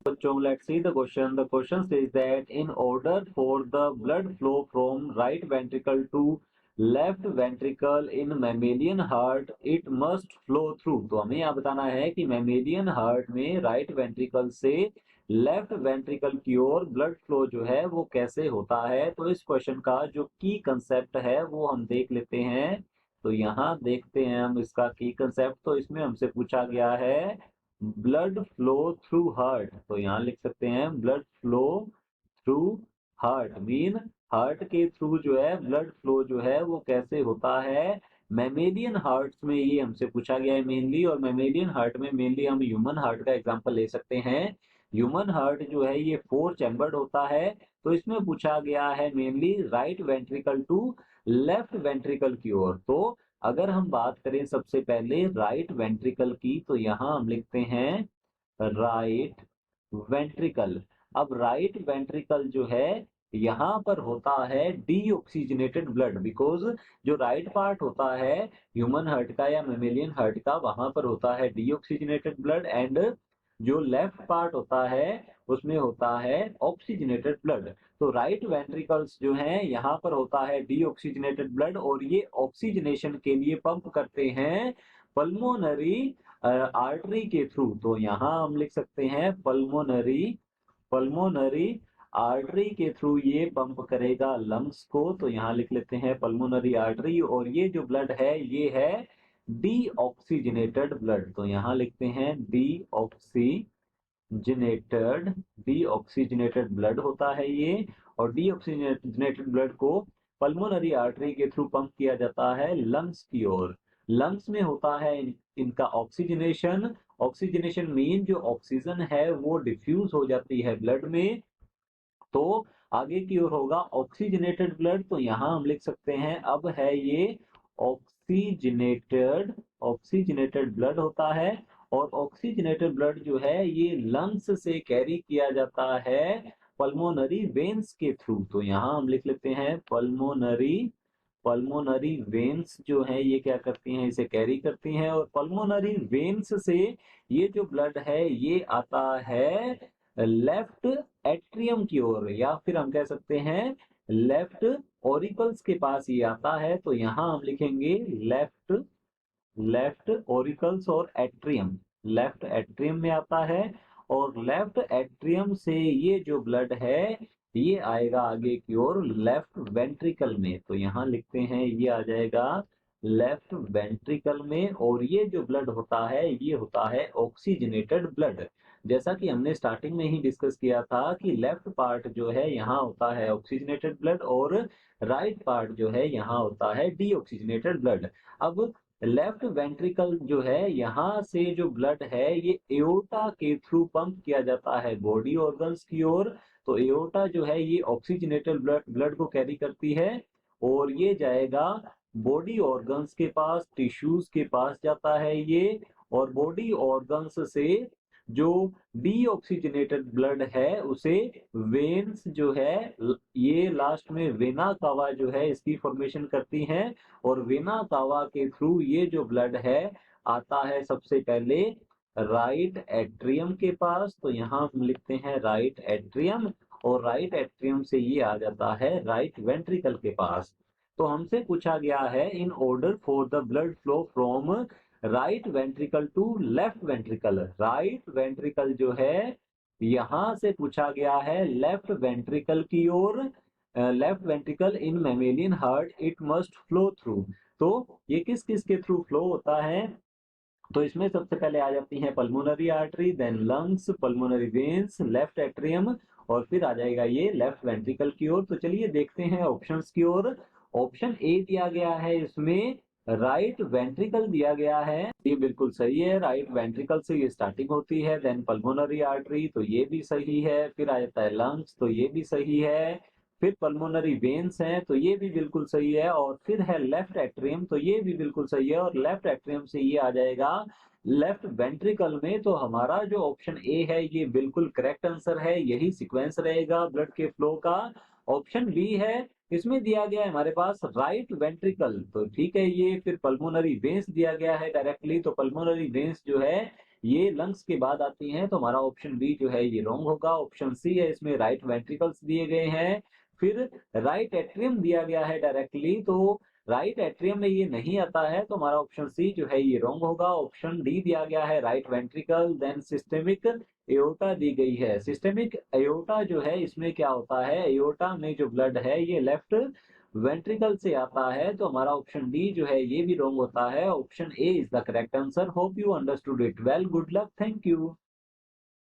बच्चों, let's see the question. The question says that in order for the blood flow from right ventricle to left ventricle in mammalian heart, it must flow through. तो हमें यहाँ बताना है कि mammalian heart में right ventricle से left ventricle की ओर blood flow जो है वो कैसे होता है। तो इस क्वेश्चन का जो की कंसेप्ट है वो हम देख लेते हैं। तो यहाँ देखते हैं हम इसका की कंसेप्ट। तो इसमें हमसे पूछा गया है ब्लड फ्लो थ्रू हार्ट। तो यहाँ लिख सकते हैं blood flow through heart mean heart के थ्रू जो है ब्लड फ्लो जो है वो कैसे होता है। मैमेलियन हार्ट्स में ये हमसे पूछा गया है मेनली, और मैमेलियन हार्ट में मेनली हम ह्यूमन हार्ट का एग्जांपल ले सकते हैं। ह्यूमन हार्ट जो है ये 4 चैम्बर्ड होता है। तो इसमें पूछा गया है mainly right ventricle to left ventricle की ओर। तो अगर हम बात करें सबसे पहले राइट वेंट्रिकल की, तो यहाँ हम लिखते हैं राइट वेंट्रिकल। अब राइट वेंट्रिकल जो है यहाँ पर होता है डीऑक्सीजनेटेड ब्लड, बिकॉज जो राइट पार्ट होता है ह्यूमन हार्ट का या मेमेलियन हार्ट का, वहां पर होता है डीऑक्सीजनेटेड ब्लड, एंड जो लेफ्ट पार्ट होता है उसमें होता है ऑक्सीजनेटेड ब्लड। तो राइट वेंट्रिकल्स जो है यहाँ पर होता है डीऑक्सीजनेटेड ब्लड, और ये ऑक्सीजनेशन के लिए पंप करते हैं पल्मोनरी आर्टरी के थ्रू। तो यहाँ हम लिख सकते हैं पल्मोनरी आर्टरी के थ्रू ये पंप करेगा लंग्स को। तो यहाँ लिख लेते हैं पल्मोनरी आर्टरी, और ये जो ब्लड है ये है डीऑक्सीजनेटेड ब्लड। तो यहाँ लिखते हैं डीऑक्सीजनेटेड ब्लड होता है ये, और डीऑक्सीजनेटेड ब्लड को पल्मोनरी आर्टरी के थ्रू पंप किया जाता है लंग्स की ओर। लंग्स में होता है इनका ऑक्सीजनेशन मीन जो ऑक्सीजन है वो डिफ्यूज हो जाती है ब्लड में। तो आगे की ओर होगा ऑक्सीजनेटेड ब्लड। तो यहाँ हम लिख सकते हैं अब है ये ऑक्सीजनेटेड ब्लड होता है, और ऑक्सीजनेटेड ब्लड जो है ये लंग्स से कैरी किया जाता है पल्मोनरी वेन्स के थ्रू। तो यहाँ हम लिख लेते हैं पल्मोनरी वेन्स जो है ये क्या करती हैं, इसे कैरी करती हैं, और पल्मोनरी वेन्स से ये जो ब्लड है ये आता है लेफ्ट एट्रियम की ओर, या फिर हम कह सकते हैं लेफ्ट ओरिकल्स के पास ये आता है। तो यहाँ हम लिखेंगे लेफ्ट ओरिकल्स और एट्रियम, लेफ्ट एट्रियम में आता है, और लेफ्ट एट्रियम से ये जो ब्लड है ये आएगा आगे की ओर लेफ्ट वेंट्रिकल में। तो यहाँ लिखते हैं ये आ जाएगा लेफ्ट वेंट्रिकल में, और ये जो ब्लड होता है ये होता है ऑक्सीजनेटेड ब्लड। जैसा कि हमने स्टार्टिंग में ही डिस्कस किया था कि लेफ्ट पार्ट जो है यहाँ होता है ऑक्सीजनेटेड ब्लड, और राइट पार्ट जो है यहाँ होता है डीऑक्सीजनेटेड ब्लड। अब लेफ्ट वेंट्रिकल जो है यहाँ से जो ब्लड है ये एओर्टा के थ्रू पंप किया जाता है बॉडी ऑर्गन्स की ओर। तो एओर्टा जो है ये ऑक्सीजनेटेड ब्लड को कैरी करती है, और ये जाएगा बॉडी ऑर्गन्स के पास, टिश्यूज के पास जाता है ये, और बॉडी ऑर्गन्स से जो डीऑक्सीजनेटेड ब्लड है उसे वेन्स जो है ये लास्ट में वेना कावा जो है इसकी फॉर्मेशन करती हैं, और वेना कावा के थ्रू ये जो ब्लड है आता है सबसे पहले राइट एट्रियम के पास। तो यहाँ हम लिखते हैं राइट एट्रियम, और राइट एट्रियम से ये आ जाता है राइट वेंट्रिकल के पास। तो हमसे पूछा गया है in order for the blood flow from right ventricle to left ventricle. Right ventricle जो है यहां से पूछा गया है लेफ्ट वेंट्रिकल की ओर। Left ventricle in mammalian heart it must flow through. तो ये किस किस के थ्रू फ्लो होता है, तो इसमें सबसे पहले आ जाती हैं pulmonary artery, then lungs, pulmonary veins, left atrium, और फिर आ जाएगा ये लेफ्ट वेंट्रिकल की ओर। तो चलिए देखते हैं ऑप्शंस की ओर। ऑप्शन ए दिया गया है इसमें राइट वेंट्रिकल दिया गया है, ये बिल्कुल सही है। राइट वेंट्रिकल से ये स्टार्टिंग होती है, देन पल्मोनरी आर्टरी, तो ये भी सही है। फिर आ जाता है लंग्स, तो ये भी सही है। फिर पल्मोनरी वेन्स हैं, तो ये भी बिल्कुल सही है। और फिर है लेफ्ट एट्रियम, तो ये भी बिल्कुल सही है। और लेफ्ट एट्रियम से ये आ जाएगा लेफ्ट वेंट्रिकल में। तो हमारा जो ऑप्शन ए है ये बिल्कुल करेक्ट आंसर है, यही सीक्वेंस रहेगा ब्लड के फ्लो का। ऑप्शन बी है, इसमें दिया गया है हमारे पास राइट वेंट्रिकल, तो ठीक है ये। फिर पल्मोनरी वेन्स दिया गया है डायरेक्टली, तो पल्मोनरी वेन्स जो है ये लंग्स के बाद आती हैं, तो हमारा ऑप्शन बी जो है ये रॉन्ग होगा। ऑप्शन सी है, इसमें राइट वेंट्रिकल्स दिए गए हैं, फिर राइट एट्रियम दिया गया है डायरेक्टली, तो राइट एट्रियम में ये नहीं आता है, तो हमारा ऑप्शन सी जो है ये रॉन्ग होगा। ऑप्शन डी दिया गया है right ventricle, then systemic aorta दी गई है। सिस्टेमिक एओर्टा जो है इसमें क्या होता है, एओर्टा में जो ब्लड है ये लेफ्ट वेंट्रिकल से आता है, तो हमारा ऑप्शन डी जो है ये भी रॉन्ग होता है। Option A is the correct answer. Hope you understood it well. Good luck, thank you.